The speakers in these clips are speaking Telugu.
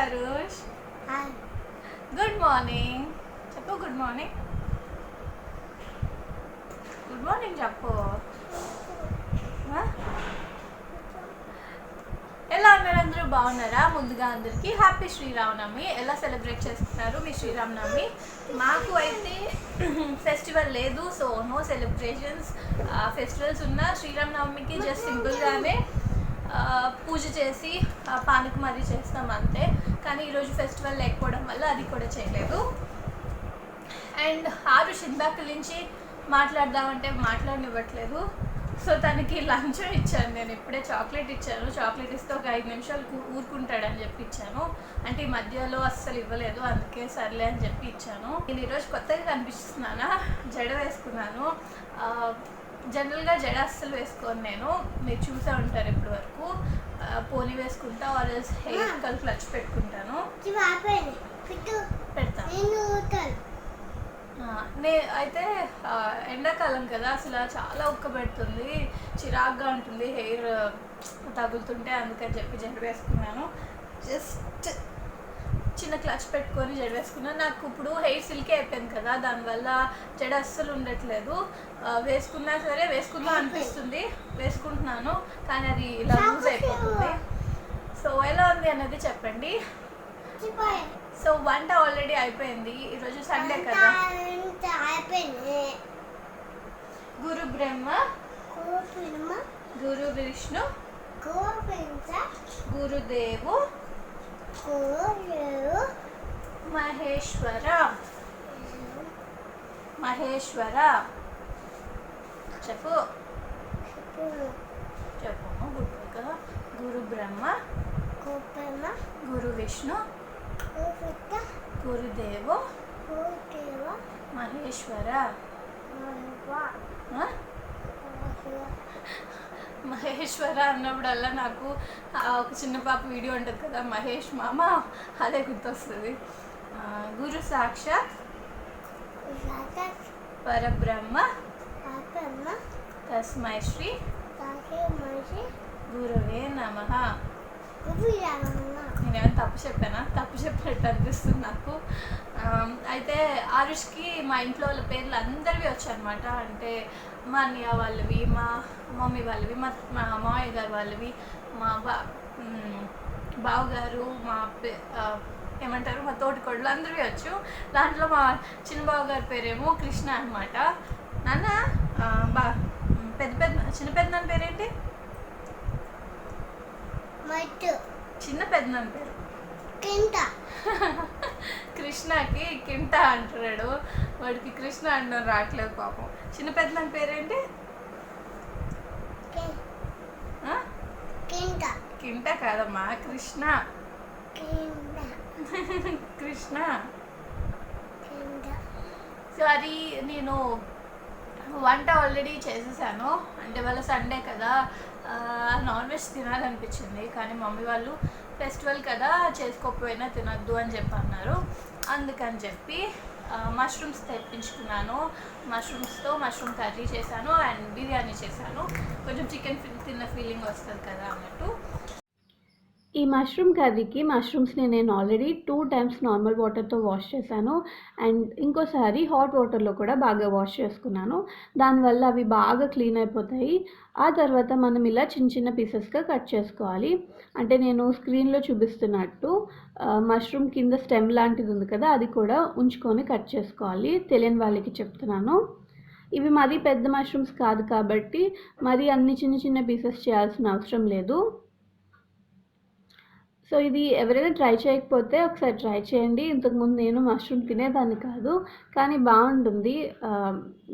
Arush. Hi. Good morning. Chappo good morning. Good morning Chappo. ఎలా ఉన్నారు అందరూ బాగున్నారా? ముందుగా అందరికీ హ్యాపీ శ్రీరామనవమి. ఎలా సెలబ్రేట్ చేస్తున్నారు మీ శ్రీరామనవమి? మాకు అయితే ఫెస్టివల్ లేదు, సో నో సెలబ్రేషన్స్. ఫెస్టివల్స్ ఉన్న శ్రీరామనవమికి జస్ట్ సింపుల్గానే పూజ చేసి పానకం అది చేస్తాం అంతే. కానీ ఈరోజు ఫెస్టివల్ లేకపోవడం వల్ల అది కూడా చేయలేదు. అండ్ ఆరుష్ ఇందాక నుంచి మాట్లాడదామంటే మాట్లాడనివ్వట్లేదు. సో తనకి లంచ్ ఇచ్చాను, నేను ఇప్పుడే చాక్లెట్ ఇచ్చాను. చాక్లెట్ ఇస్తే ఒక 5 నిమిషాలు ఊరుకుంటాడని చెప్పి ఇచ్చాను. అంటే ఈ మధ్యలో అస్సలు ఇవ్వలేదు, అందుకే సర్లే అని చెప్పి ఇచ్చాను. నేను ఈరోజు కొత్తగా కనిపిస్తున్నానా, జడ వేసుకున్నాను. జనరల్గా జడ అస్సలు వేసుకోను నేను, మీరు చూసే ఉంటారు ఇప్పటి వరకు. పోనీ వేసుకుంటా, ఆర్ఎల్స్ హెయిర్ కల్ క్లచ్ పెట్టుకుంటాను. పెడతాను. అయితే ఎండాకాలం కదా, అసలు చాలా ఉక్కబెడుతుంది, చిరాగ్గా ఉంటుంది, హెయిర్ తగులుతుంటే. అందుకని చెప్పి జడ వేసుకున్నాను. జస్ట్ చిన్న క్లచ్ పెట్టుకొని జడ వేసుకున్నాను. నాకు ఇప్పుడు హెయిర్ సిల్కే అయిపోయింది కదా, దానివల్ల జడ అస్సలు ఉండట్లేదు. వేసుకున్నా సరే వేసుకుందాం అనిపిస్తుంది, వేసుకుంటున్నాను, కానీ అది ఇలా లూజ్ అయిపోతుంది. సో ఎలా ఉంది అన్నది చెప్పండి. సో వంట ఆల్రెడీ అయిపోయింది, ఈరోజు సండే కదా. గురు బ్రహ్మ గురు విష్ణు గురుదేవు మహేశ్వర. మహేశ్వర చెప్పు చెప్పు. గుర్తుగా గురు బ్రహ్మ గురు విష్ణు గురుదేవు మహేశ్వర. మహేశ్వర అన్నప్పుడల్లా నాకు ఒక చిన్న పాప వీడియో ఉంటుంది కదా, మహేష్ మామ, అదే గుర్తొస్తుంది. గురు సాక్షాత్ పరబ్రహ్మ తస్మై శ్రీ గురువే నమః. నేనేమైనా తప్పు చెప్పానా? తప్పు చెప్పినట్టు అనిపిస్తుంది నాకు. అయితే ఆరుష్కి మా ఇంట్లో వాళ్ళ పేర్లు అందరివి వచ్చాయన్నమాట. అంటే మా అన్నయ్య వాళ్ళవి, మా మమ్మీ వాళ్ళవి, మా మామయ్య గారు వాళ్ళవి, మా బావగారు, మా ఏమంటారు మా తోటికోడలు అందరివి వచ్చు. దాంట్లో మా చిన్న బావగారి పేరేమో కృష్ణ అనమాట. నాన్న చిన్న పెద్దనాన్న పేరేంటి? చిన్న పెద్దనాన్న పేరు కృష్ణకి కింట అంటున్నాడు, వాడికి కృష్ణ అంటారు రావట్లేదు పాపం. చిన్న పెద్దనాన్న పేరేంటి? కింట కాదమ్మా, కృష్ణ. కృష్ణ. సో అది నేను వంట ఆల్రెడీ చేసేసాను. అంటే వాళ్ళ సండే కదా, నాన్ వెజ్ తినాలనిపించింది, కానీ మమ్మీ వాళ్ళు ఫెస్టివల్ కదా చేసుకోకపోయినా తినద్దు అని చెప్పి అన్నారు. అందుకని చెప్పి మష్రూమ్స్ తెప్పించుకున్నాను. మష్రూమ్స్తో మష్రూమ్ కర్రీ చేశాను అండ్ బిర్యానీ చేశాను. కొంచెం చికెన్ తిన్న ఫీలింగ్ వస్తుంది కదా అన్నట్టు. ఈ మష్రూమ్ కర్రీకి మష్రూమ్స్ని నేను ఆల్రెడీ 2 times నార్మల్ వాటర్తో వాష్ చేశాను అండ్ ఇంకోసారి హాట్ వాటర్లో కూడా బాగా వాష్ చేసుకున్నాను. దానివల్ల అవి బాగా క్లీన్ అయిపోతాయి. ఆ తర్వాత మనం ఇలా చిన్న చిన్న పీసెస్గా కట్ చేసుకోవాలి. అంటే నేను స్క్రీన్లో చూపిస్తున్నట్టు మష్రూమ్ కింద స్టెమ్ లాంటిది ఉంది కదా, అది కూడా ఉంచుకొని కట్ చేసుకోవాలి. తెలియని వాళ్ళకి చెప్తున్నాను. ఇవి మరీ పెద్ద మష్రూమ్స్ కాదు కాబట్టి మరీ అన్ని చిన్న చిన్న పీసెస్ చేయాల్సిన అవసరం లేదు. సో ఇది ఎవరైనా ట్రై చేయకపోతే ఒకసారి ట్రై చేయండి. ఇంతకుముందు నేను మష్రూమ్ తినేదాన్ని కాదు, కానీ బాగుంటుంది.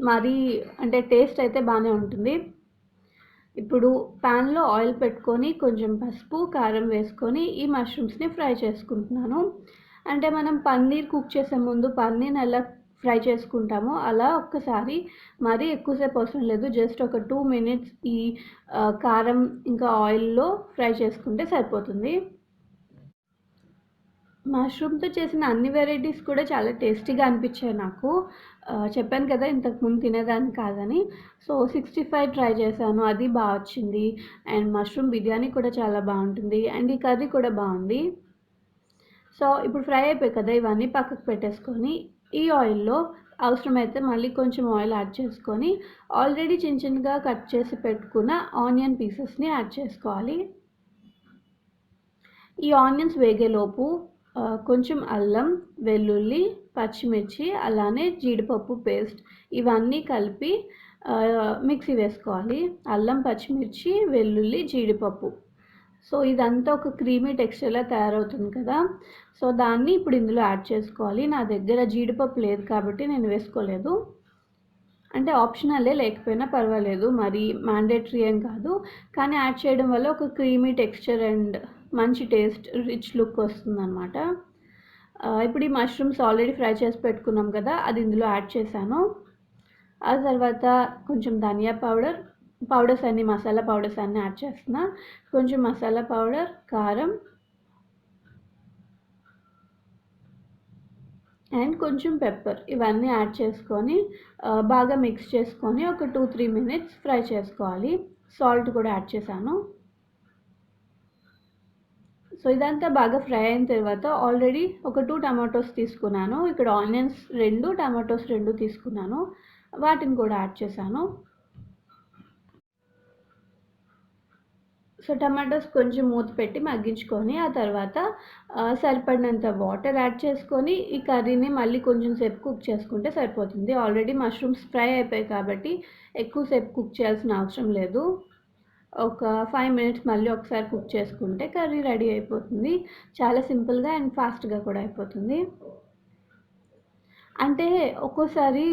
మరి అంటే టేస్ట్ అయితే బాగానే ఉంటుంది. ఇప్పుడు ప్యాన్లో ఆయిల్ పెట్టుకొని కొంచెం పసుపు కారం వేసుకొని ఈ మష్రూమ్స్ని ఫ్రై చేసుకుంటున్నాను. అంటే మనం పన్నీర్ కుక్ చేసే ముందు పన్నీర్ని ఎలా ఫ్రై చేసుకుంటామో అలా ఒక్కసారి, మరీ ఎక్కువసేపు అవసరం లేదు, జస్ట్ ఒక 2 minutes ఈ కారం ఇంకా ఆయిల్లో ఫ్రై చేసుకుంటే సరిపోతుంది. మష్రూమ్తో చేసిన అన్ని వెరైటీస్ కూడా చాలా టేస్టీగా అనిపించాయి నాకు. చెప్పాను కదా ఇంతకుముందు తినేదాన్ని కాదని. సో 65 ట్రై చేశాను, అది బాగా వచ్చింది. అండ్ మష్రూమ్ బిర్యానీ కూడా చాలా బాగుంటుంది అండ్ ఈ కర్రీ కూడా బాగుంది. సో ఇప్పుడు ఫ్రై అయిపోయి కదా, ఇవన్నీ పక్కకు పెట్టేసుకొని ఈ ఆయిల్లో అవసరమైతే మళ్ళీ కొంచెం ఆయిల్ యాడ్ చేసుకొని ఆల్రెడీ చిన్న చిన్నగా కట్ చేసి పెట్టుకున్న ఆనియన్ పీసెస్ని యాడ్ చేసుకోవాలి. ఈ ఆనియన్స్ వేగేలోపు కొంచెం అల్లం, వెల్లుల్లి, పచ్చిమిర్చి, అలానే జీడిపప్పు పేస్ట్ ఇవన్నీ కలిపి మిక్సీ వేసుకోవాలి. అల్లం, పచ్చిమిర్చి, వెల్లుల్లి, జీడిపప్పు. సో ఇదంతా ఒక క్రీమీ టెక్స్చర్లా తయారవుతుంది కదా, సో దాన్ని ఇప్పుడు ఇందులో యాడ్ చేసుకోవాలి. నా దగ్గర జీడిపప్పు లేదు కాబట్టి నేను వేసుకోలేదు. అంటే ఆప్షనలే, లేకపోయినా పర్వాలేదు, మరి మ్యాండేటరీ ఏం కాదు. కానీ యాడ్ చేయడం వల్ల ఒక క్రీమీ టెక్స్చర్ అండ్ మంచి టేస్ట్, రిచ్ లుక్ వస్తుందన్నమాట. ఇప్పుడు ఈ మష్రూమ్స్ ఆల్రెడీ ఫ్రై చేసి పెట్టుకున్నాం కదా, అది ఇందులో యాడ్ చేశాను. ఆ తర్వాత కొంచెం ధనియా పౌడర్స్ అన్ని, మసాలా పౌడర్స్ అన్నీ యాడ్ చేస్తున్నా. కొంచెం మసాలా పౌడర్, కారం అండ్ కొంచెం పెప్పర్, ఇవన్నీ యాడ్ చేసుకొని బాగా మిక్స్ చేసుకొని ఒక 2-3 మినిట్స్ ఫ్రై చేసుకోవాలి. సాల్ట్ కూడా యాడ్ చేశాను. సో ఇదంతా బాగా ఫ్రై అయిన తర్వాత ఆల్రెడీ ఒక 2 టమాటోస్ తీసుకున్నాను. ఇక్కడ ఆనియన్స్ 2, టమాటోస్ 2 తీసుకున్నాను, వాటిని కూడా యాడ్ చేశాను. సో టమాటోస్ కొంచెం మూత పెట్టి మగ్గించుకొని ఆ తర్వాత సరిపడినంత వాటర్ యాడ్ చేసుకొని ఈ కర్రీని మళ్ళీ కొంచెం సేపు కుక్ చేసుకుంటే సరిపోతుంది. ఆల్రెడీ మష్రూమ్స్ ఫ్రై అయిపోయాయి కాబట్టి ఎక్కువసేపు కుక్ చేయాల్సిన అవసరం లేదు. ఒక 5 మినిట్స్ మళ్ళీ ఒకసారి కుక్ చేసుకుంటే కర్రీ రెడీ అయిపోతుంది. చాలా సింపుల్గా అండ్ ఫాస్ట్గా కూడా అయిపోతుంది. అంటే ఒక్కోసారి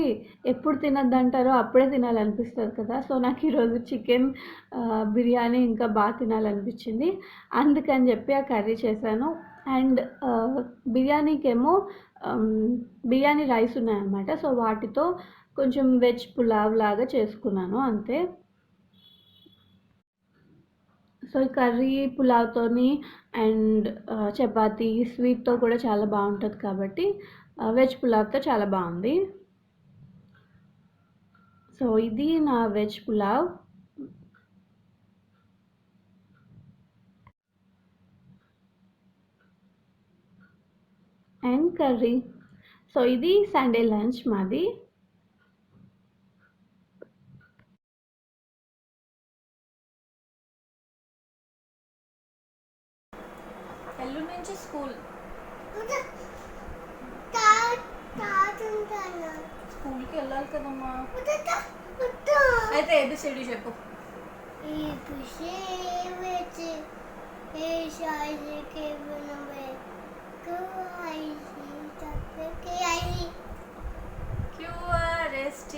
ఎప్పుడు తినొద్దంటారో అప్పుడే తినాలనిపిస్తుంది కదా, సో నాకు ఈరోజు చికెన్ బిర్యానీ ఇంకా బాగా తినాలనిపించింది. అందుకని చెప్పి ఆ కర్రీ చేశాను. అండ్ బిర్యానీకేమో బిర్యానీ రైస్ ఉన్నాయన్నమాట, సో వాటితో కొంచెం వెజ్ పులావ్ లాగా చేసుకున్నాను అంతే. సో ఈ కర్రీ పులావ్తోని అండ్ చపాతీ స్వీట్తో కూడా చాలా బాగుంటుంది కాబట్టి వెజ్ పులావ్తో చాలా బాగుంది. సో ఇది నా veg pulao. And curry. So ఇది సండే లంచ్ మాది. ఎల్లుండి నుంచి స్కూల్. స్కూల్కి వెళ్ళాలి కదమ్మా. అయితే ఏబిసిడి చెప్పు. QRST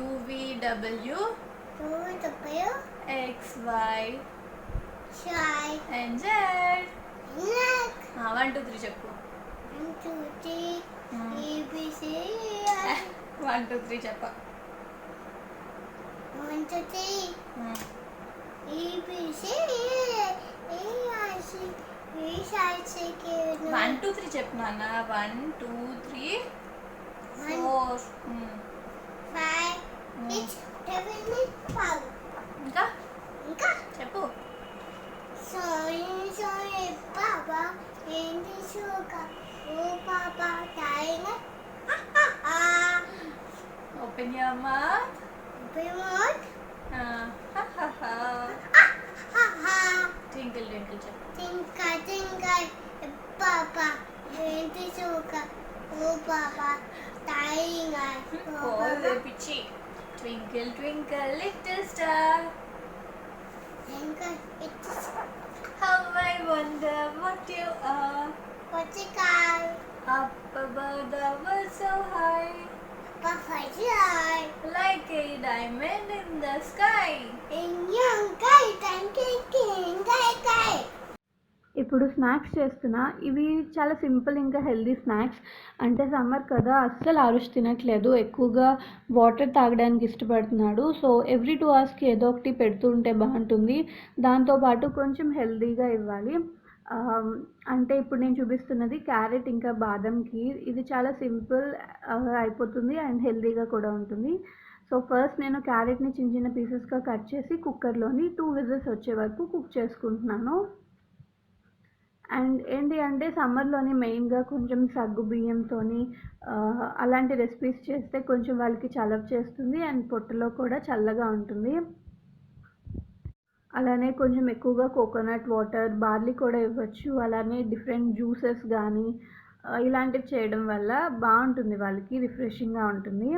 UVW XY and Z. 1 2 3 చెప్పు. 1 2 3 చెప్ప. 1 2 3 1 2 3 చెప్పు నాన్న. 1 2 3 4 5 6 7 8 ఇంకా ఇంకా చెప్పు. Sorry, Papa. Hindi suka. Oh, Papa, tayo. Open your mouth. Pimot. Twinkle twinkle చెప్పు. Tingka, Papa. Hindi suka. Oh, Papa, tayo. Oh, పిచ్చి. Twinkle twinkle little star. Tingka, it's How I wonder what you are. what's it called? Up above the world so high. Papa, joy. Like a diamond in the sky. In young guy, thank you, guy. ఇప్పుడు స్నాక్స్ చేస్తున్నా. ఇవి చాలా సింపుల్ ఇంకా హెల్దీ స్నాక్స్. అంటే సమ్మర్ కదా, అస్సలు ఆరుష్ తినట్లేదు, ఎక్కువగా వాటర్ తాగడానికి ఇష్టపడుతున్నాడు. సో ఎవ్రీ 2 అవర్స్కి ఏదో ఒకటి పెడుతూ ఉంటే బాగుంటుంది. దాంతోపాటు కొంచెం హెల్దీగా ఇవ్వాలి. అంటే ఇప్పుడు నేను చూపిస్తున్నది క్యారెట్ ఇంకా బాదం కీర్. ఇది చాలా సింపుల్ అయిపోతుంది అండ్ హెల్దీగా కూడా ఉంటుంది. సో సో ఫస్ట్ నేను క్యారెట్ని చిన్న చిన్న పీసెస్గా కట్ చేసి కుక్కర్లోని 2 విజిల్స్ వచ్చే వరకు కుక్ చేసుకుంటున్నాను. అండ్ ఏంటి అంటే సమ్మర్లోని మెయిన్గా కొంచెం సగ్గు బియ్యంతోని అలాంటి రెసిపీస్ చేస్తే కొంచెం వాళ్ళకి చలవ చేస్తుంది అండ్ పొట్టలో కూడా చల్లగా ఉంటుంది. అలానే కొంచెం ఎక్కువగా కోకోనట్ వాటర్, బార్లీ కూడా ఇవ్వచ్చు. అలానే డిఫరెంట్ జ్యూసెస్ కానీ ఇలాంటివి చేయడం వల్ల బాగుంటుంది, వాళ్ళకి రిఫ్రెషింగ్గా ఉంటుంది.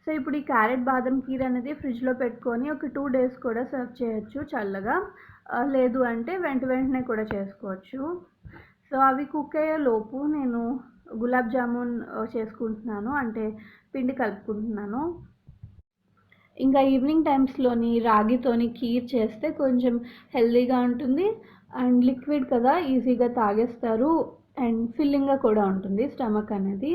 సో ఇప్పుడు ఈ క్యారెట్ బాదం కీర్ అనేది ఫ్రిడ్జ్లో పెట్టుకొని ఒక 2 days కూడా సర్వ్ చేయొచ్చు చల్లగా. లేదు అంటే వెంటనే కూడా చేసుకోవచ్చు. సో అవి కుక్ అయ్యే లోపు నేను గులాబ్ జామున్ చేసుకుంటున్నాను, అంటే పిండి కలుపుకుంటున్నాను. ఇంకా ఈవినింగ్ టైమ్స్లోని రాగితోని కీర్ చేస్తే కొంచెం హెల్తీగా ఉంటుంది అండ్ లిక్విడ్ కదా, ఈజీగా తాగేస్తారు అండ్ ఫిల్లింగ్గా కూడా ఉంటుంది స్టమక్ అనేది.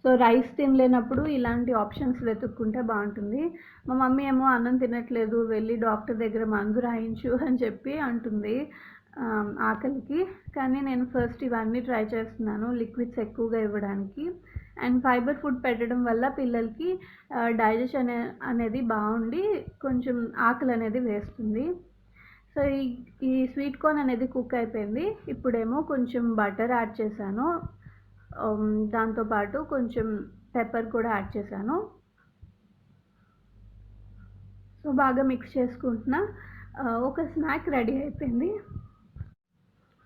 సో రైస్ తినలేనప్పుడు ఇలాంటి ఆప్షన్స్ వెతుక్కుంటే బాగుంటుంది. మా మమ్మీ ఏమో అన్నం తినట్లేదు, వెళ్ళి డాక్టర్ దగ్గర మందు రాయించు అని చెప్పి అంటుంది ఆకలికి. కానీ నేను ఫస్ట్ ఇవన్నీ ట్రై చేస్తున్నాను లిక్విడ్స్ ఎక్కువగా ఇవ్వడానికి. అండ్ ఫైబర్ ఫుడ్ పెట్టడం వల్ల పిల్లలకి డైజెషన్ అనేది బాగుండి కొంచెం ఆకలి అనేది వేస్తుంది. సో ఈ స్వీట్ కార్న్ అనేది కుక్ అయిపోయింది. ఇప్పుడేమో కొంచెం బటర్ యాడ్ చేశాను, దాంతోపాటు కొంచెం పెప్పర్ కూడా యాడ్ చేశాను. సో బాగా మిక్స్ చేసుకుంటున్నా. ఒక స్నాక్ రెడీ అయిపోయింది.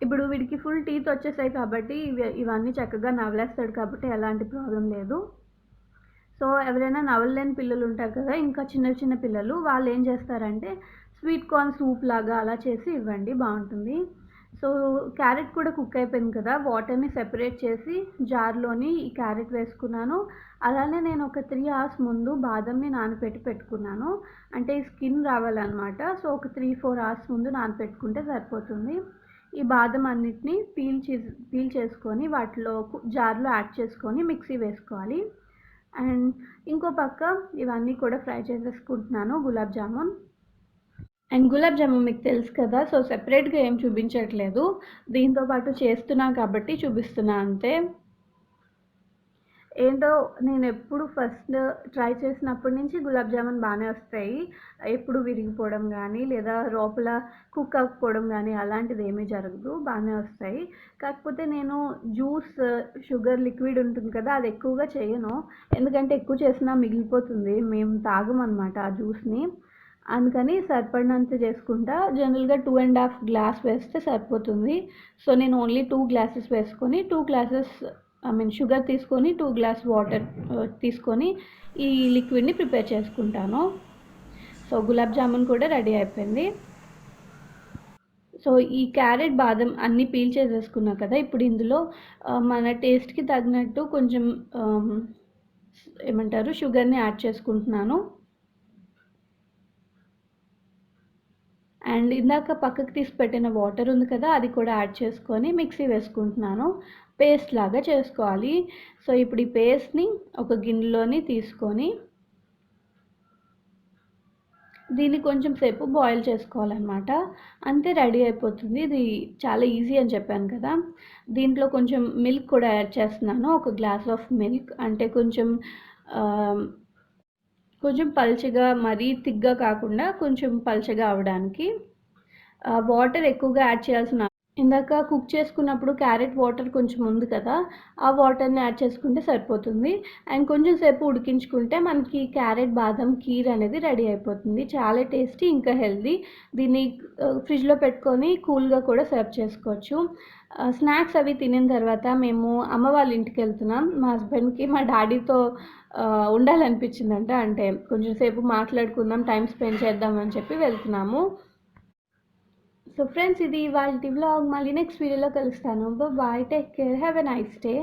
ఇప్పుడు వీడికి ఫుల్ టీత్ వచ్చేసాయి కాబట్టి ఇవన్నీ చక్కగా నవలేస్తాడు కాబట్టి ఎలాంటి ప్రాబ్లం లేదు. సో ఎవరైనా నవలలేని పిల్లలు ఉంటారు కదా, ఇంకా చిన్న చిన్న పిల్లలు, వాళ్ళు ఏం చేస్తారంటే స్వీట్ కార్న్ సూప్ లాగా అలా చేసి ఇవ్వండి, బాగుంటుంది. సో క్యారెట్ కూడా కుక్ అయిపోయింది కదా, వాటర్ని సెపరేట్ చేసి జార్లోని ఈ క్యారెట్ వేసుకున్నాను. అలానే నేను ఒక 3 hours ముందు బాదంని నానబెట్టి పెట్టుకున్నాను, అంటే ఈ స్కిన్ రావాలన్నమాట. సో ఒక 3-4 hours ముందు నానబెట్టుకుంటే సరిపోతుంది. ఈ బాదం అన్నిటిని పీల్ చేసుకొని వాటిలో జార్లో యాడ్ చేసుకొని మిక్సీ వేసుకోవాలి. అండ్ ఇంకో పక్క ఇవన్నీ కూడా ఫ్రై చేసేసుకుంటున్నాను గులాబ్ జామున్. అండ్ గులాబ్ జామున్ మీకు తెలుసు కదా, సో సెపరేట్గా ఏం చూపించట్లేదు, దీంతోపాటు చేస్తున్నా కాబట్టి చూపిస్తున్నా అంతే. ఏంటో నేను ఎప్పుడు ఫస్ట్ ట్రై చేసినప్పటి నుంచి గులాబ్ జామున్ బాగానే వస్తాయి, ఎప్పుడు విరిగిపోవడం కానీ లేదా లోపల కుక్ అవ్వకపోవడం కానీ అలాంటిది ఏమీ జరగదు, బాగానే వస్తాయి. కాకపోతే నేను జ్యూస్ షుగర్ లిక్విడ్ ఉంటుంది కదా, అది ఎక్కువగా చేయను, ఎందుకంటే ఎక్కువ చేసినా మిగిలిపోతుంది, మేము తాగమన్నమాట ఆ జ్యూస్ని. అందుకని సరిపడినంత చేసుకుంటా. జనరల్గా 2.5 గ్లాస్ వేస్తే సరిపోతుంది. సో నేను ఓన్లీ 2 glasses వేసుకొని 2 glasses షుగర్ తీసుకొని 2 glass వాటర్ తీసుకొని ఈ లిక్విడ్ని ప్రిపేర్ చేసుకుంటాను. సో గులాబ్ జామున్ కూడా రెడీ అయిపోయింది. సో ఈ క్యారెట్ బాదం అన్నీ పీల్ చేసేసుకున్నా కదా, ఇప్పుడు ఇందులో మన టేస్ట్కి తగినట్టు కొంచెం ఏమంటారు షుగర్ని యాడ్ చేసుకుంటున్నాను. అండ్ ఇందాక పక్కకు తీసి పెట్టిన వాటర్ ఉంది కదా, అది కూడా యాడ్ చేసుకొని మిక్సీ వేసుకుంటున్నాను, పేస్ట్ లాగా చేసుకోవాలి. సో ఇప్పుడు ఈ పేస్ట్ని ఒక గిన్నెలోని తీసుకొని దీన్ని కొంచెం సేపు బాయిల్ చేసుకోవాలన్నమాట, అంతే రెడీ అయిపోతుంది. ఇది చాలా ఈజీ అని చెప్పాను కదా. దీంట్లో కొంచెం మిల్క్ కూడా యాడ్ చేస్తున్నాను, ఒక గ్లాస్ ఆఫ్ మిల్క్, అంటే కొంచెం పల్చగా, మరీ థిక్గా కాకుండా కొంచెం పల్చగా అవ్వడానికి. వాటర్ ఎక్కువగా యాడ్ చేయాల్సిన, ఇందాక కుక్ చేసుకున్నప్పుడు క్యారెట్ వాటర్ కొంచెం ఉంది కదా, ఆ వాటర్ని యాడ్ చేసుకుంటే సరిపోతుంది. అండ్ కొంచెం సేపు ఉడికించుకుంటే మనకి క్యారెట్ బాదం కీర్ అనేది రెడీ అయిపోతుంది, చాలా టేస్టీ ఇంకా హెల్దీ. దీన్ని ఫ్రిడ్జ్లో పెట్టుకొని కూల్గా కూడా సర్వ్ చేసుకోవచ్చు. స్నాక్స్ అవి తినిన తర్వాత మేము అమ్మ వాళ్ళ ఇంటికి వెళ్తున్నాం. మా హస్బెండ్కి మా డాడీతో ఉండాలనిపించిందంట, అంటే కొంచెం సేపు మాట్లాడుకుందాం, టైం స్పెండ్ చేద్దామని చెప్పి వెళ్తున్నాము. సో ఫ్రెండ్స్, ఇది ఇవాల్టి వ్లాగ్. మళ్ళీ నెక్స్ట్ వీడియోలో కలుస్తాను. Bye, take care, have a nice day.